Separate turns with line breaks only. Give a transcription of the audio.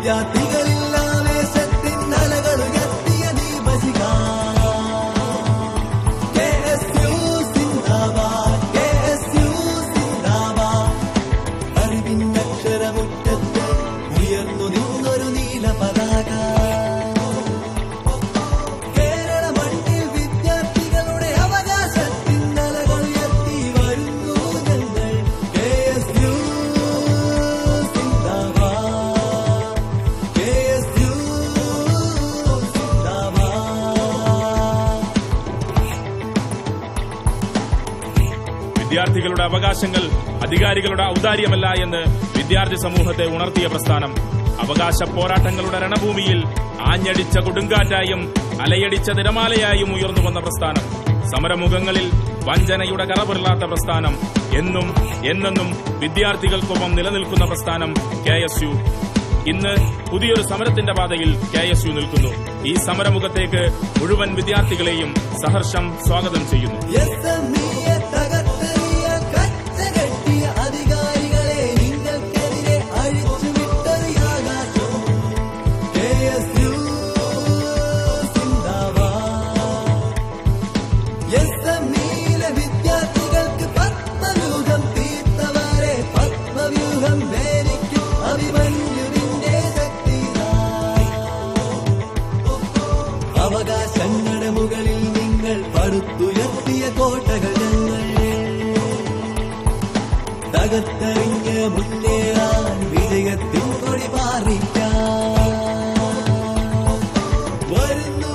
വിദ്യാർത്ഥികളില്ലാവേശത്തിന്നലകളുയർത്തിയ ദീപശിഖ അറിവിന്നക്ഷരമുറ്റത്ത് ഉയർന്നു നിന്നൊരു നീല പതാക കേരള മണ്ണിൽ വിദ്യാർത്ഥികളുടെ അവകാശത്തിന്നലകളുയർത്തി വരുന്നു ഞങ്ങൾ KSU സിന്ദാബാദ് KSU
വിദ്യാർത്ഥികളുടെ അവകാശങ്ങൾ അധികാരികളുടെ ഔദാര്യമല്ല എന്ന് വിദ്യാർത്ഥി സമൂഹത്തെ ഉണർത്തിയ പ്രസ്ഥാനം അവകാശ പോരാട്ടങ്ങളുടെ രണഭൂമിയിൽ ആഞ്ഞടിച്ച കൊടുങ്കാറ്റായും അലയടിച്ച തിരമാലയായും ഉയർന്നു വന്ന പ്രസ്ഥാനം സമരമുഖങ്ങളിൽ വഞ്ചനയുടെ കറപിറളാത്ത പ്രസ്ഥാനം എന്നും എന്നെന്നും വിദ്യാർത്ഥികൾക്കൊപ്പം നിലനിൽക്കുന്ന പ്രസ്ഥാനം KSU. ഇന്ന് പുതിയൊരു സമരത്തിന്റെ പാതയിൽ KSU നിൽക്കുന്നു. ഈ സമരമുഖത്തേക്ക് മുഴുവൻ വിദ്യാർത്ഥികളെയും സഹർഷം സ്വാഗതം ചെയ്യുന്നു.
വിദ്യാർത്ഥികൾക്ക് പത്മവ്യൂഹം തീർത്തവരെ പത്മവ്യൂഹം വേദിക്കും അഭിമന്യുവിന്റെ ശക്തി അവകാശങ്ങളുടെ മുകളിൽ നിങ്ങൾ പടുത്തുയർത്തിയ കോട്ടകൾ ഞങ്ങൾ തകർത്തെറിഞ്ഞ് മുന്നേറാൻ വിജയത്തിൻ കൊടി പാറിക്കാൻ വരുന്നു